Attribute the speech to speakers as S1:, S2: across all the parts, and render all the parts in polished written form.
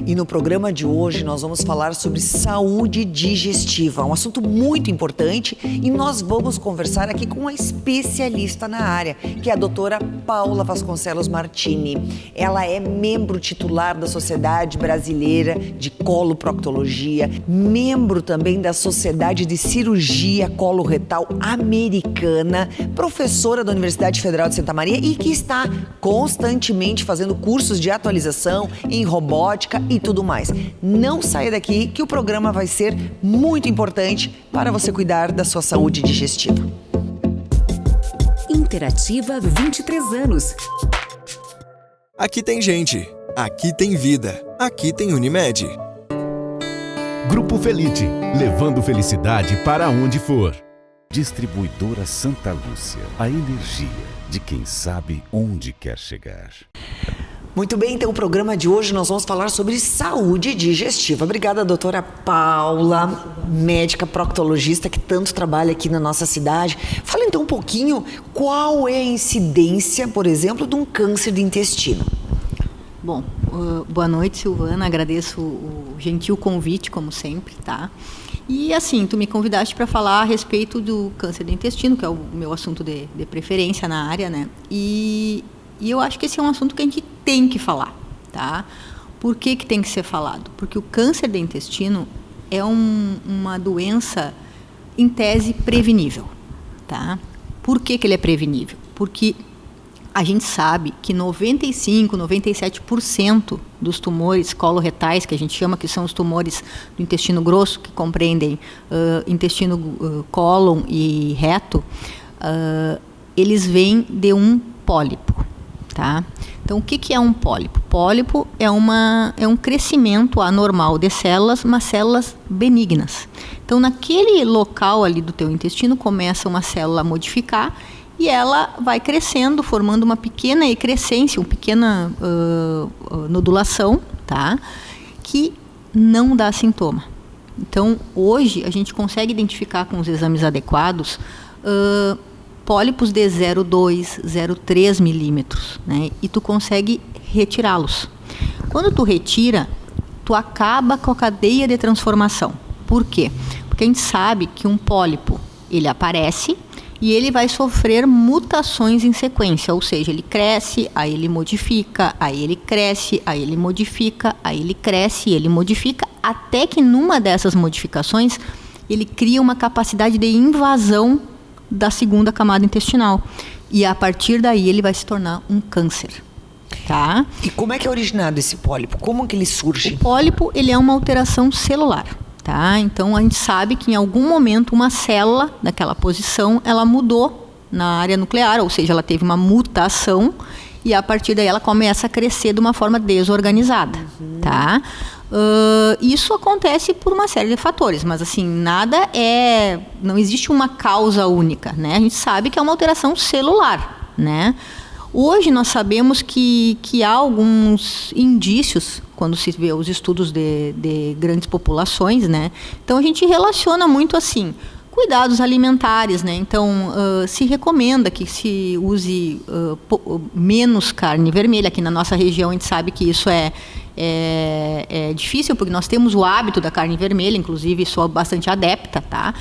S1: E no programa de hoje nós vamos falar sobre saúde digestiva, um assunto muito importante, e nós vamos conversar aqui com uma especialista na área, que é a doutora Paula Vasconcelos Martini. Ela é membro titular da Sociedade Brasileira de Coloproctologia, membro também da Sociedade de Cirurgia Coloretal Americana, professora da Universidade Federal de Santa Maria e que está constantemente fazendo cursos de atualização em robótica e tudo mais. Não saia daqui que o programa vai ser muito importante para você cuidar da sua saúde digestiva.
S2: Interativa 23 anos.
S3: Aqui tem gente, aqui tem vida, aqui tem Unimed.
S4: Grupo Felite, levando felicidade para onde for.
S5: Distribuidora Santa Lúcia, a energia de quem sabe onde quer chegar.
S1: Muito bem, então o programa de hoje nós vamos falar sobre saúde digestiva. Obrigada, doutora Paula, médica proctologista que tanto trabalha aqui na nossa cidade. Fala então um pouquinho qual é a incidência, por exemplo, de um câncer de intestino.
S6: Bom, boa noite, Silvana, agradeço o gentil convite, como sempre, tá? E assim, tu me convidaste para falar a respeito do câncer do intestino, que é o meu assunto de preferência na área, né? E eu acho que esse é um assunto que a gente tem que falar, tá? Por que tem que ser falado? Porque o câncer de intestino é uma doença, em tese, prevenível, tá? Por que ele é prevenível? Porque a gente sabe que 95%, 97% dos tumores coloretais, que a gente chama que são os tumores do intestino grosso, que compreendem intestino cólon e reto, eles vêm de um pólipo, tá? Então, o que é um pólipo? Pólipo é um crescimento anormal de células, mas células benignas. Então, naquele local ali do teu intestino, começa uma célula a modificar e ela vai crescendo, formando uma pequena ecrescência, uma pequena nodulação, tá? Que não dá sintoma. Então, hoje, a gente consegue identificar com os exames adequados pólipos de 0,2, 0,3 milímetros, né? E tu consegue retirá-los. Quando tu retira, tu acaba com a cadeia de transformação. Por quê? Porque a gente sabe que um pólipo, ele aparece e ele vai sofrer mutações em sequência, ou seja, ele cresce, aí ele modifica, aí ele cresce, aí ele modifica, aí ele cresce, ele modifica, até que numa dessas modificações ele cria uma capacidade de invasão da segunda camada intestinal. E a partir daí ele vai se tornar um câncer. Tá?
S1: E como é que é originado esse pólipo? Como que ele surge?
S6: O pólipo, ele é uma alteração celular. Tá? Então, a gente sabe que em algum momento uma célula daquela posição, ela mudou na área nuclear, ou seja, ela teve uma mutação e a partir daí ela começa a crescer de uma forma desorganizada. Tá? Isso acontece por uma série de fatores, mas assim, não existe uma causa única, né? A gente sabe que é uma alteração celular, né? Hoje nós sabemos que há alguns indícios, quando se vê os estudos de grandes populações, né? Então a gente relaciona muito assim, cuidados alimentares, né? Então se recomenda que se use menos carne vermelha. Aqui na nossa região a gente sabe que isso é difícil, porque nós temos o hábito da carne vermelha, inclusive sou bastante adepta, tá?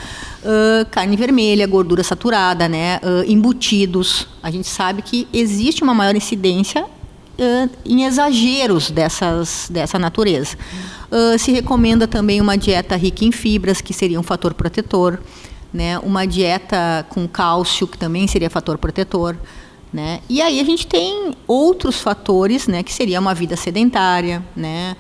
S6: Carne vermelha, gordura saturada, né? Embutidos. A gente sabe que existe uma maior incidência em exageros dessa natureza. Se recomenda também uma dieta rica em fibras, que seria um fator protetor, né? Uma dieta com cálcio, que também seria fator protetor, né? E aí a gente tem outros fatores, né, que seria uma vida sedentária, né,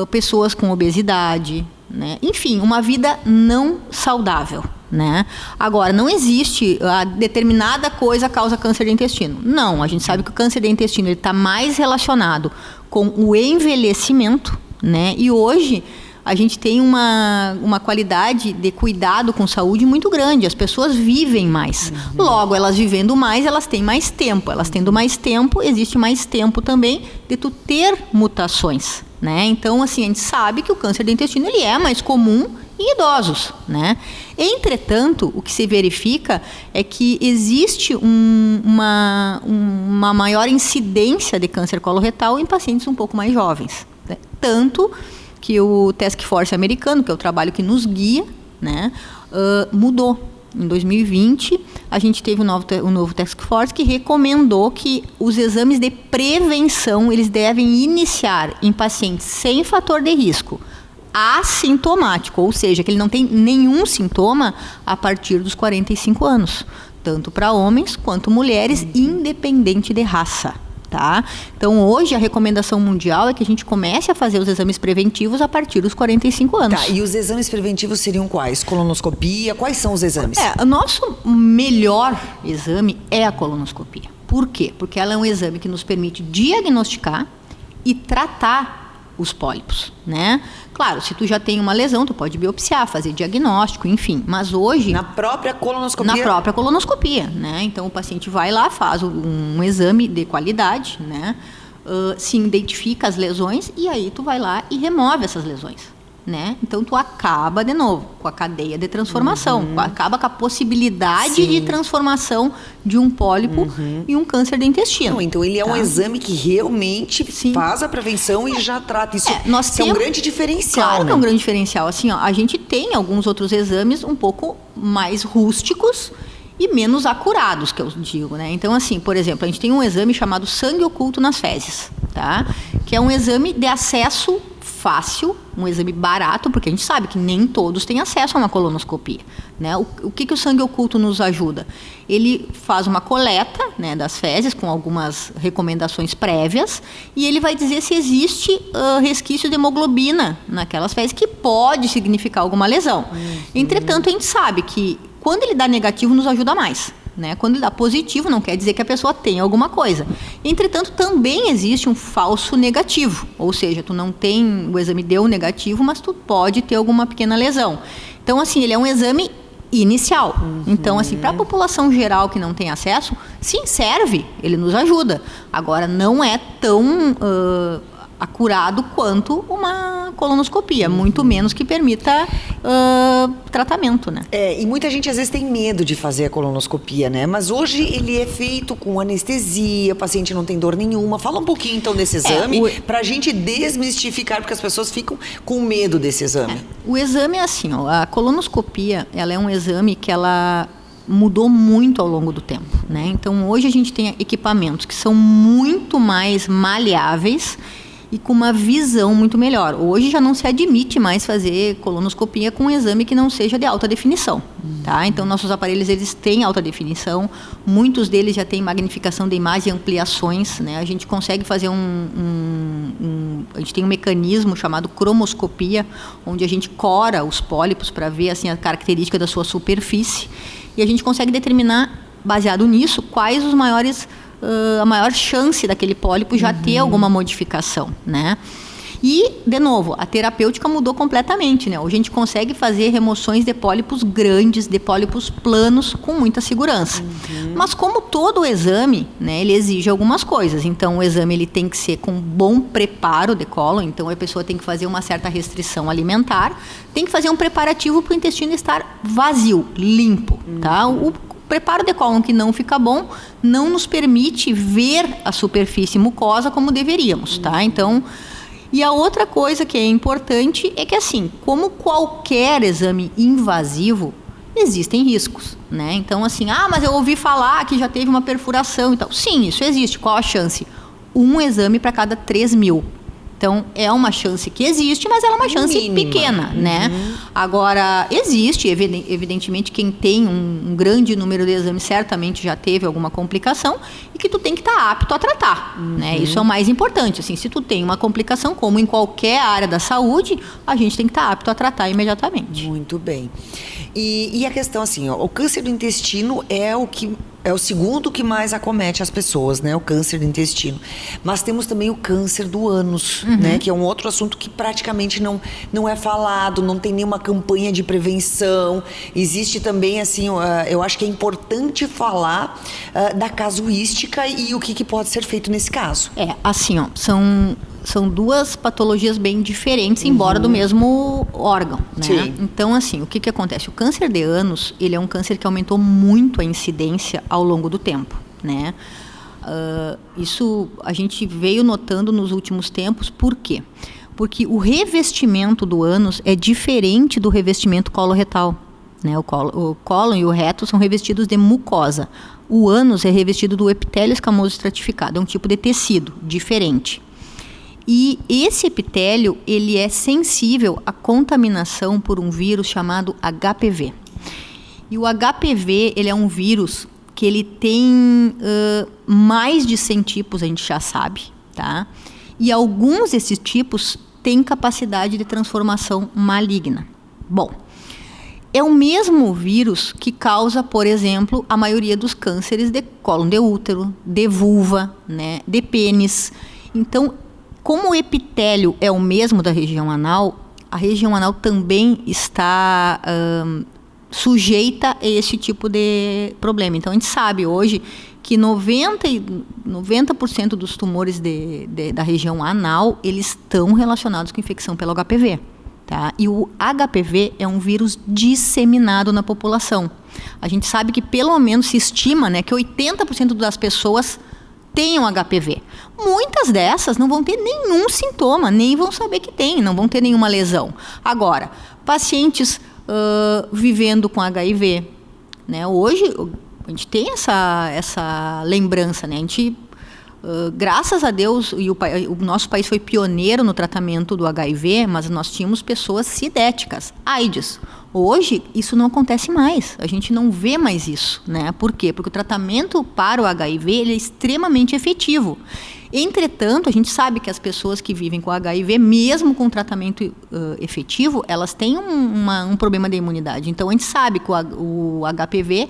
S6: pessoas com obesidade, né, enfim, uma vida não saudável, né? Agora, não existe a determinada coisa causa câncer de intestino. Não, a gente sabe que o câncer de intestino está mais relacionado com o envelhecimento, né? E hoje a gente tem uma qualidade de cuidado com saúde muito grande. As pessoas vivem mais. Logo, elas vivendo mais, elas têm mais tempo. Elas tendo mais tempo, existe mais tempo também de tu ter mutações, né? Então, assim, a gente sabe que o câncer de intestino ele é mais comum em idosos, né? Entretanto, o que se verifica é que existe uma maior incidência de câncer coloretal em pacientes um pouco mais jovens. né? Tanto que o Task Force americano, que é o trabalho que nos guia, né, mudou. Em 2020, a gente teve um novo Task Force que recomendou que os exames de prevenção, eles devem iniciar em pacientes sem fator de risco, assintomático, ou seja, que ele não tem nenhum sintoma a partir dos 45 anos, tanto para homens quanto mulheres, independente de raça. Tá? Então, hoje, a recomendação mundial é que a gente comece a fazer os exames preventivos a partir dos 45 anos.
S1: Tá, e os exames preventivos seriam quais? Colonoscopia? Quais são os exames?
S6: O nosso melhor exame é a colonoscopia. Por quê? Porque ela é um exame que nos permite diagnosticar e tratar os pólipos, né? Claro, se tu já tem uma lesão, tu pode biopsiar, fazer diagnóstico, enfim. Mas hoje...
S1: Na própria colonoscopia?
S6: Na própria colonoscopia, né? Então, o paciente vai lá, faz um exame de qualidade, né? Se identifica as lesões e aí tu vai lá e remove essas lesões, né? Então, tu acaba, de novo, com a cadeia de transformação. Acaba com a possibilidade de transformação de um pólipo em um câncer de intestino.
S1: Não, então, ele é um exame que realmente faz a prevenção e já trata. Isso é um grande diferencial,
S6: claro,
S1: né?
S6: Que é um grande diferencial. Assim, ó, a gente tem alguns outros exames um pouco mais rústicos e menos acurados, que eu digo, né? Então, assim, por exemplo, a gente tem um exame chamado sangue oculto nas fezes, tá? Que é um exame de acesso fácil, um exame barato, porque a gente sabe que nem todos têm acesso a uma colonoscopia, né? O que o sangue oculto nos ajuda? Ele faz uma coleta, né, das fezes com algumas recomendações prévias e ele vai dizer se existe resquício de hemoglobina naquelas fezes, que pode significar alguma lesão. Entretanto, a gente sabe que quando ele dá negativo, nos ajuda mais, né? Quando ele dá positivo, não quer dizer que a pessoa tem alguma coisa. Entretanto, também existe um falso negativo, ou seja, tu não tem, o exame deu negativo, mas tu pode ter alguma pequena lesão. Então, assim, ele é um exame inicial. Então, assim, para a população geral que não tem acesso, sim, serve, ele nos ajuda. Agora, não é tão acurado quanto uma colonoscopia, muito menos que permita tratamento, né?
S1: E muita gente às vezes tem medo de fazer a colonoscopia, né? Mas hoje ele é feito com anestesia, o paciente não tem dor nenhuma. Fala um pouquinho então desse exame, pra gente desmistificar, porque as pessoas ficam com medo desse exame.
S6: O exame é assim, ó, a colonoscopia, ela é um exame que ela mudou muito ao longo do tempo, né? Então, hoje a gente tem equipamentos que são muito mais maleáveis e com uma visão muito melhor. Hoje já não se admite mais fazer colonoscopia com um exame que não seja de alta definição, tá? Então, nossos aparelhos, eles têm alta definição, muitos deles já têm magnificação de imagem e ampliações, né? A gente consegue fazer a gente tem um mecanismo chamado cromoscopia, onde a gente cora os pólipos para ver, assim, a característica da sua superfície, e a gente consegue determinar, baseado nisso, quais os maiores a maior chance daquele pólipo já ter alguma modificação, né? E, de novo, a terapêutica mudou completamente, né? Hoje a gente consegue fazer remoções de pólipos grandes, de pólipos planos, com muita segurança. Mas como todo exame, né, ele exige algumas coisas. Então, o exame ele tem que ser com bom preparo de cólon, então a pessoa tem que fazer uma certa restrição alimentar, tem que fazer um preparativo para o intestino estar vazio, limpo, tá? O preparo de cólon que não fica bom não nos permite ver a superfície mucosa como deveríamos, tá? Então, e a outra coisa que é importante é que, assim, como qualquer exame invasivo, existem riscos, né? Então, assim, mas eu ouvi falar que já teve uma perfuração e tal. Sim, isso existe. Qual a chance? Um exame para cada 3.000. Então, é uma chance que existe, mas ela é uma chance pequena, né? Agora, existe, evidentemente, quem tem um grande número de exames certamente já teve alguma complicação e que tu tem que estar apto a tratar, né? Isso é o mais importante, assim, se tu tem uma complicação, como em qualquer área da saúde, a gente tem que estar apto a tratar imediatamente.
S1: Muito bem. E a questão, assim, ó, o câncer do intestino é o segundo que mais acomete as pessoas, né? O câncer do intestino. Mas temos também o câncer do ânus, né? Que é um outro assunto que praticamente não é falado, não tem nenhuma campanha de prevenção. Existe também, assim, eu acho que é importante falar da casuística e o que pode ser feito nesse caso.
S6: Assim, ó, são duas patologias bem diferentes, embora do mesmo órgão, né?
S1: Sim.
S6: Então, assim, o que acontece? O câncer de ânus, ele é um câncer que aumentou muito a incidência ao longo do tempo, né? Isso a gente veio notando nos últimos tempos. Por quê? Porque o revestimento do ânus é diferente do revestimento coloretal, né? O cólon e o reto são revestidos de mucosa. O ânus é revestido do epitélio escamoso estratificado, é um tipo de tecido diferente. E esse epitélio, ele é sensível à contaminação por um vírus chamado HPV. E o HPV, ele é um vírus que ele tem mais de 100 tipos, a gente já sabe, tá? E alguns desses tipos têm capacidade de transformação maligna. Bom, é o mesmo vírus que causa, por exemplo, a maioria dos cânceres de cólon de útero, de vulva, né, de pênis. Então, como o epitélio é o mesmo da região anal, a região anal também está sujeita a esse tipo de problema. Então, a gente sabe hoje que 90% dos tumores da região anal, eles estão relacionados com infecção pelo HPV. Tá? E o HPV é um vírus disseminado na população. A gente sabe que pelo menos se estima, né, que 80% das pessoas tenham HPV. Muitas dessas não vão ter nenhum sintoma, nem vão saber que tem, não vão ter nenhuma lesão. Agora, pacientes vivendo com HIV, né? Hoje a gente tem essa lembrança, né? A gente, graças a Deus, e o nosso país foi pioneiro no tratamento do HIV, mas nós tínhamos pessoas sidéticas, AIDS. Hoje, isso não acontece mais. A gente não vê mais isso, né? Por quê? Porque o tratamento para o HIV ele é extremamente efetivo. Entretanto, a gente sabe que as pessoas que vivem com HIV, mesmo com tratamento efetivo, elas têm um problema de imunidade. Então, a gente sabe que o HPV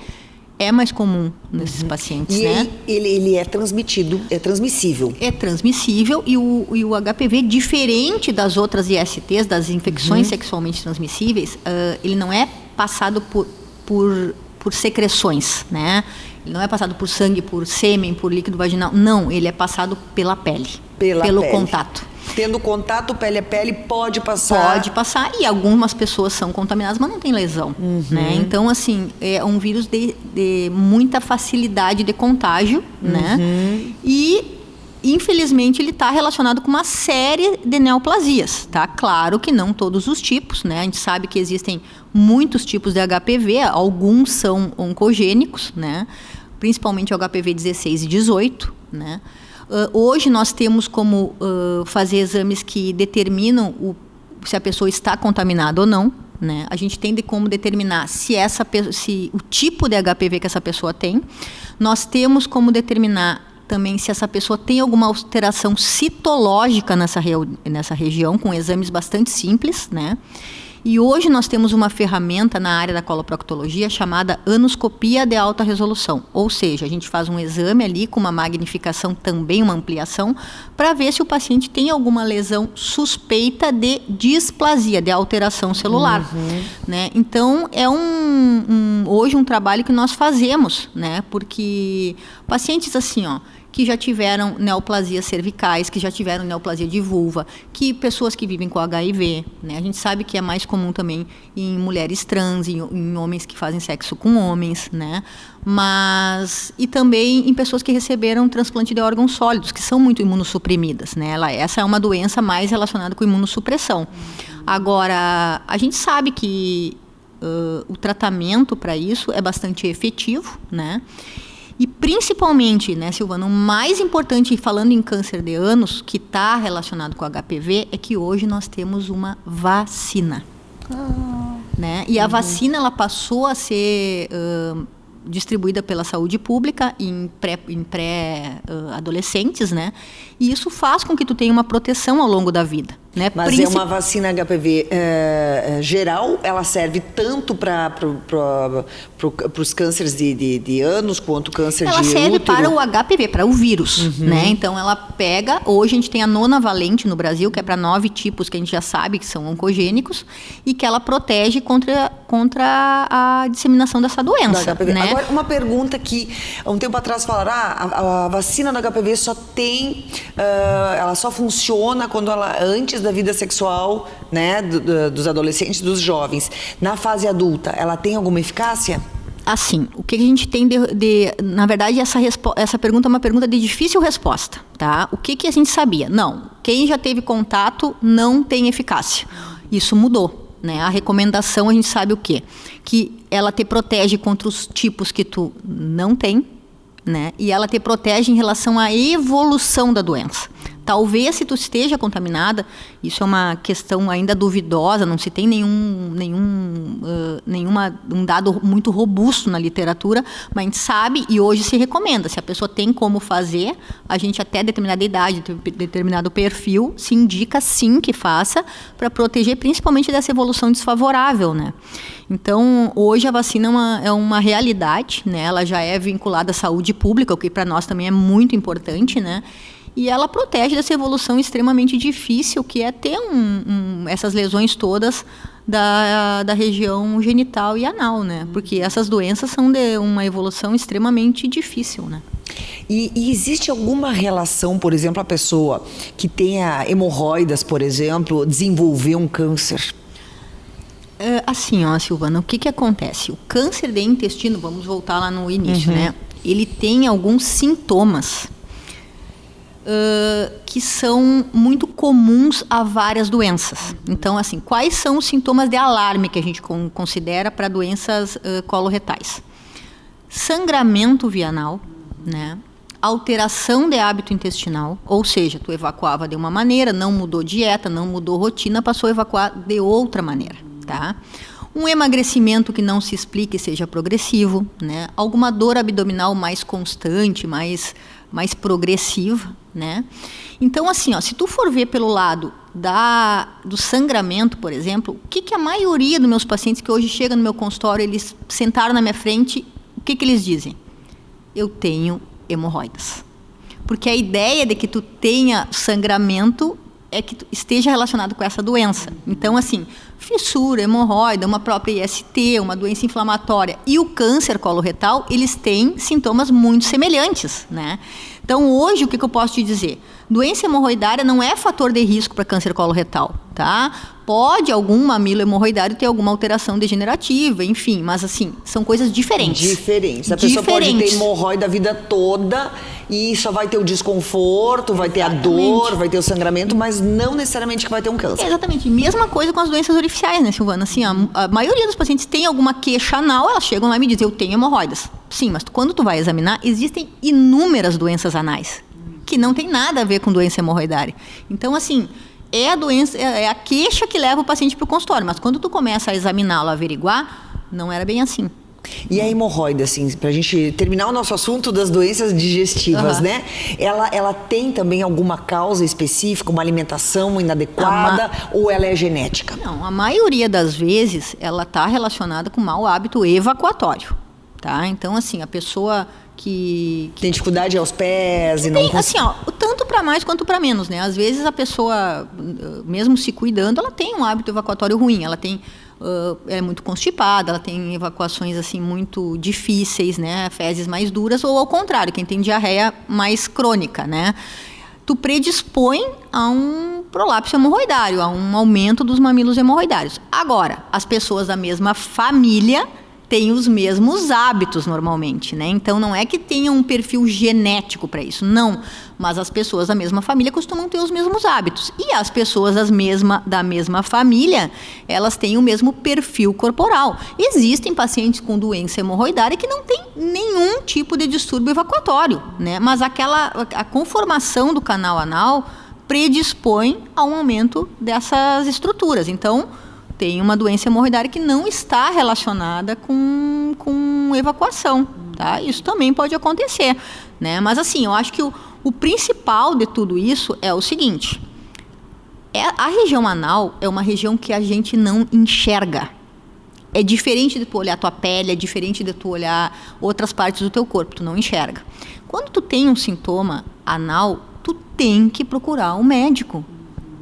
S6: é mais comum nesses pacientes, né?
S1: Ele é transmissível.
S6: É transmissível e o HPV, diferente das outras ISTs, das infecções sexualmente transmissíveis, ele não é passado por secreções, né? Ele não é passado por sangue, por sêmen, por líquido vaginal. Não, ele é passado pela pele, pelo contato.
S1: Tendo contato pele a pele, pode passar? Pode
S6: passar, e algumas pessoas são contaminadas, mas não tem lesão, né? Então, assim, é um vírus de muita facilidade de contágio, né? E, infelizmente, ele está relacionado com uma série de neoplasias, tá? Claro que não todos os tipos, né? A gente sabe que existem muitos tipos de HPV, alguns são oncogênicos, né? Principalmente o HPV 16 e 18, né? Hoje nós temos como fazer exames que determinam se a pessoa está contaminada ou não, né? A gente tem como determinar se o tipo de HPV que essa pessoa tem. Nós temos como determinar também se essa pessoa tem alguma alteração citológica nessa região, com exames bastante simples, né? E hoje nós temos uma ferramenta na área da coloproctologia chamada anoscopia de alta resolução. Ou seja, a gente faz um exame ali com uma magnificação também, uma ampliação, para ver se o paciente tem alguma lesão suspeita de displasia, de alteração celular. Né? Então, é hoje um trabalho que nós fazemos, né? Porque pacientes assim, que já tiveram neoplasias cervicais, que já tiveram neoplasia de vulva, que pessoas que vivem com HIV, né? A gente sabe que é mais comum também em mulheres trans, em homens que fazem sexo com homens, né? E também em pessoas que receberam transplante de órgãos sólidos, que são muito imunossuprimidas, né? Essa é uma doença mais relacionada com imunossupressão. Agora, a gente sabe que o tratamento para isso é bastante efetivo, né? E principalmente, né, Silvana, o mais importante, falando em câncer de ânus, que está relacionado com HPV, é que hoje nós temos uma vacina. Né? E a vacina ela passou a ser distribuída pela saúde pública em pré-adolescentes, né? E isso faz com que tu tenha uma proteção ao longo da vida. Né?
S1: Mas é uma vacina HPV geral, ela serve tanto para os cânceres de ânus quanto câncer de útero?
S6: Ela serve para o HPV, para o vírus. Né? Então, ela pega... Hoje, a gente tem a nonavalente no Brasil, que é para 9 tipos que a gente já sabe que são oncogênicos, e que ela protege contra a disseminação dessa doença. Né?
S1: Agora, uma pergunta que, há um tempo atrás, falaram a vacina do HPV só tem... ela só funciona quando antes da vida sexual, né, dos adolescentes, dos jovens. Na fase adulta, ela tem alguma eficácia?
S6: Assim, o que a gente tem na verdade, essa pergunta é uma pergunta de difícil resposta, tá? O que a gente sabia? Não, quem já teve contato não tem eficácia. Isso mudou, né? A recomendação, a gente sabe o quê? Que ela te protege contra os tipos que tu não tem, né? E ela te protege em relação à evolução da doença. Talvez, se tu esteja contaminada, isso é uma questão ainda duvidosa, não se tem um dado muito robusto na literatura, mas a gente sabe e hoje se recomenda. Se a pessoa tem como fazer, a gente até determinada idade, determinado perfil, se indica sim que faça, para proteger principalmente dessa evolução desfavorável, né? Então, hoje a vacina é uma realidade, né? Ela já é vinculada à saúde pública, o que para nós também é muito importante, né? E ela protege dessa evolução extremamente difícil, que é ter essas lesões todas da região genital e anal, né? Porque essas doenças são de uma evolução extremamente difícil, né?
S1: E existe alguma relação, por exemplo, a pessoa que tenha hemorroidas, por exemplo, desenvolver um câncer?
S6: Assim, ó, Silvana, o que acontece? O câncer de intestino, vamos voltar lá no início, né? Ele tem alguns sintomas que são muito comuns a várias doenças. Então, assim, quais são os sintomas de alarme que a gente considera para doenças coloretais? Sangramento via anal, né? Alteração de hábito intestinal, ou seja, tu evacuava de uma maneira, não mudou dieta, não mudou rotina, passou a evacuar de outra maneira, tá? Um emagrecimento que não se explique seja progressivo, né? Alguma dor abdominal mais constante, mais progressiva, né? Então, assim, ó, se tu for ver pelo lado do sangramento, por exemplo, o que a maioria dos meus pacientes que hoje chegam no meu consultório, eles sentaram na minha frente, o que eles dizem? Eu tenho hemorroidas. Porque a ideia de que tu tenha sangramento é que tu esteja relacionado com essa doença. Então, assim, fissura, hemorroida, uma própria IST, uma doença inflamatória e o câncer coloretal, eles têm sintomas muito semelhantes, né? Então, hoje, o que eu posso te dizer? Doença hemorroidária não é fator de risco para câncer coloretal, tá? Pode algum mamilo hemorroidário ter alguma alteração degenerativa, enfim, mas assim, são coisas diferentes.
S1: Diferentes. A pessoa pode ter hemorroida a vida toda e só vai ter o desconforto, vai ter a dor, vai ter o sangramento, mas não necessariamente que vai ter um câncer.
S6: Exatamente. Mesma coisa com as doenças orificiais, né, Silvana? Assim, a maioria dos pacientes tem alguma queixa anal, elas chegam lá e me dizem, eu tenho hemorroidas. Sim, mas quando tu vai examinar, existem inúmeras doenças anais que não tem nada a ver com doença hemorroidária. Então, assim, é a doença, é a queixa que leva o paciente para o consultório, mas quando tu começa a examiná-lo, averiguar, não era bem assim.
S1: E a hemorroida, assim, pra gente terminar o nosso assunto das doenças digestivas, né? Ela tem também alguma causa específica, uma alimentação inadequada ou ela é genética?
S6: Não, a maioria das vezes ela está relacionada com mau hábito evacuatório, tá? Então, assim, a pessoa que
S1: tem dificuldade aos pés e não consegue...
S6: Assim, ó, tanto para mais quanto para menos, né? Às vezes a pessoa, mesmo se cuidando, ela tem um hábito evacuatório ruim, ela é muito constipada, ela tem evacuações assim muito difíceis, né? Fezes mais duras, ou ao contrário, quem tem diarreia mais crônica, né? Tu predispõe a um prolapso hemorroidário, a um aumento dos mamilos hemorroidários. Agora, as pessoas da mesma família têm os mesmos hábitos normalmente, né? Então, não é que tenha um perfil genético para isso, não. Mas as pessoas da mesma família costumam ter os mesmos hábitos. E as pessoas da mesma família, elas têm o mesmo perfil corporal. Existem pacientes com doença hemorroidária que não tem nenhum tipo de distúrbio evacuatório, né? Mas a conformação do canal anal predispõe a um aumento dessas estruturas. Então, tem uma doença hemorroidária que não está relacionada com evacuação, tá? Isso também pode acontecer, né? Mas assim, eu acho que o principal de tudo isso é o seguinte, a região anal é uma região que a gente não enxerga. É diferente de tu olhar tua pele, é diferente de tu olhar outras partes do teu corpo, tu não enxerga. Quando tu tem um sintoma anal, tu tem que procurar um médico.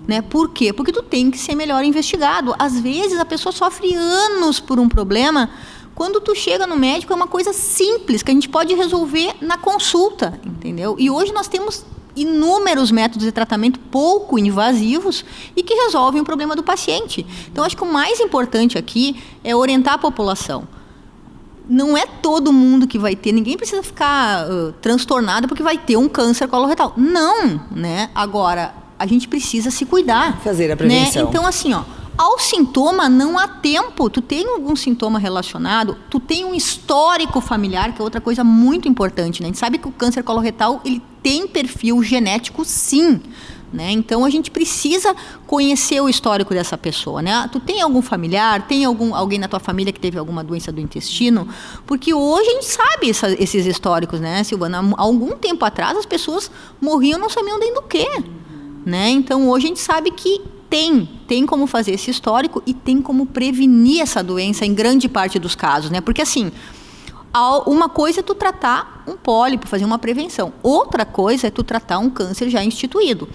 S6: Né? Por quê? Porque tu tem que ser melhor investigado. Às vezes a pessoa sofre anos por um problema. Quando tu chega no médico é uma coisa simples que a gente pode resolver na consulta, entendeu? E hoje nós temos inúmeros métodos de tratamento pouco invasivos e que resolvem o problema do paciente. Então acho que o mais importante aqui é orientar a população. Não é todo mundo que vai ter, ninguém precisa ficar transtornado porque vai ter um câncer coloretal. Não, né? Agora, a gente precisa se cuidar.
S1: Fazer a prevenção.
S6: Né? Então, assim, ó, ao sintoma não há tempo. Tu tem algum sintoma relacionado, tu tem um histórico familiar, que é outra coisa muito importante, né? A gente sabe que o câncer coloretal, ele tem perfil genético, sim. Né? Então a gente precisa conhecer o histórico dessa pessoa, né? Tu tem algum familiar, tem alguém na tua família que teve alguma doença do intestino? Porque hoje a gente sabe esses históricos, né, Silvana? Há algum tempo atrás as pessoas morriam, não sabiam nem do quê, né? Então hoje a gente sabe que tem como fazer esse histórico e tem como prevenir essa doença em grande parte dos casos, né? Porque assim, uma coisa é tu tratar um pólipo, fazer uma prevenção. Outra coisa é tu tratar um câncer já instituído.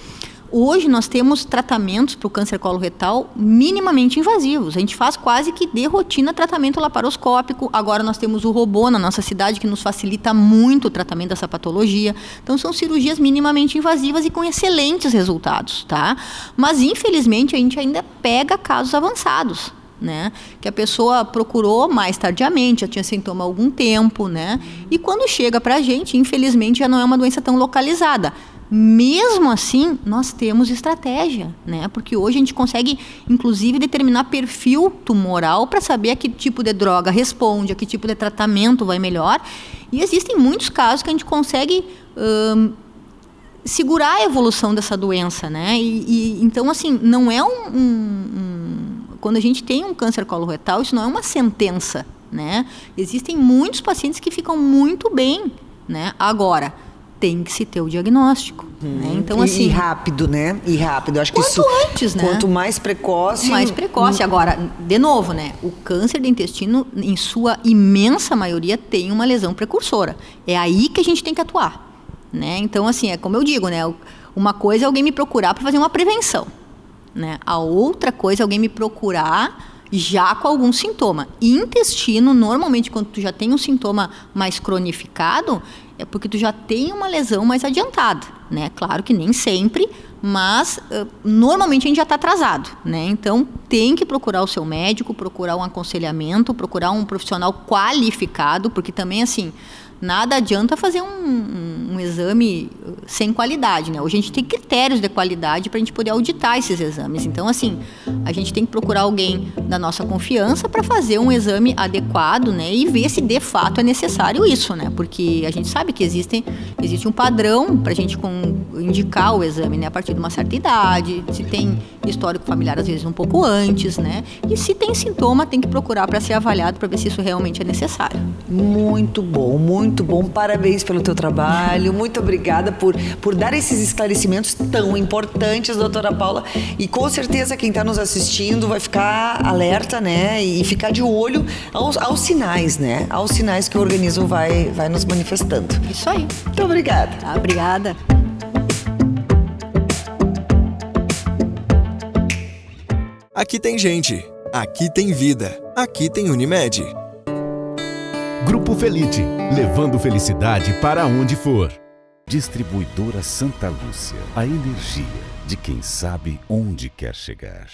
S6: Hoje nós temos tratamentos para o câncer coloretal minimamente invasivos. A gente faz quase que de rotina tratamento laparoscópico. Agora nós temos o robô na nossa cidade que nos facilita muito o tratamento dessa patologia. Então são cirurgias minimamente invasivas e com excelentes resultados, tá? Mas infelizmente a gente ainda pega casos avançados, né? Que a pessoa procurou mais tardiamente, já tinha sintoma há algum tempo, né? E quando chega para a gente, infelizmente, já não é uma doença tão localizada. Mesmo assim, nós temos estratégia, né? Porque hoje a gente consegue, inclusive, determinar perfil tumoral para saber a que tipo de droga responde, a que tipo de tratamento vai melhor. E existem muitos casos que a gente consegue segurar a evolução dessa doença, né? Então, assim, não é quando a gente tem um câncer coloretal, isso não é uma sentença, né? Existem muitos pacientes que ficam muito bem, né? Agora, tem que se ter o diagnóstico, né? Então, assim...
S1: E rápido, né? E rápido. Acho que
S6: quanto
S1: isso,
S6: antes, né?
S1: Quanto mais precoce...
S6: Mais precoce. Agora, de novo, né? O câncer do intestino, em sua imensa maioria, tem uma lesão precursora. É aí que a gente tem que atuar, né? Então, assim, é como eu digo, né? Uma coisa é alguém me procurar para fazer uma prevenção, né? A outra coisa é alguém me procurar já com algum sintoma. E intestino, normalmente, quando tu já tem um sintoma mais cronificado, é porque tu já tem uma lesão mais adiantada, né? Claro que nem sempre, mas normalmente a gente já está atrasado, né? Então, tem que procurar o seu médico, procurar um aconselhamento, procurar um profissional qualificado, porque também, assim, nada adianta fazer um exame sem qualidade, né? Hoje a gente tem critérios de qualidade para a gente poder auditar esses exames. Então, assim, a gente tem que procurar alguém da nossa confiança para fazer um exame adequado, né? E ver se de fato é necessário isso, né? Porque a gente sabe que existe um padrão para a gente indicar o exame, né? A partir de uma certa idade, se tem histórico familiar, às vezes um pouco antes, né? E se tem sintoma, tem que procurar para ser avaliado para ver se isso realmente é necessário.
S1: Muito bom, muito bom. Parabéns pelo teu trabalho. Muito obrigada por dar esses esclarecimentos tão importantes, doutora Paula. E com certeza quem está nos assistindo vai ficar alerta, né? E ficar de olho aos sinais, né? Aos sinais que o organismo vai nos manifestando.
S6: Isso aí.
S1: Muito obrigada.
S6: Tá, obrigada.
S3: Aqui tem gente. Aqui tem vida. Aqui tem Unimed.
S4: Grupo Felite, levando felicidade para onde for.
S5: Distribuidora Santa Lúcia, a energia de quem sabe onde quer chegar.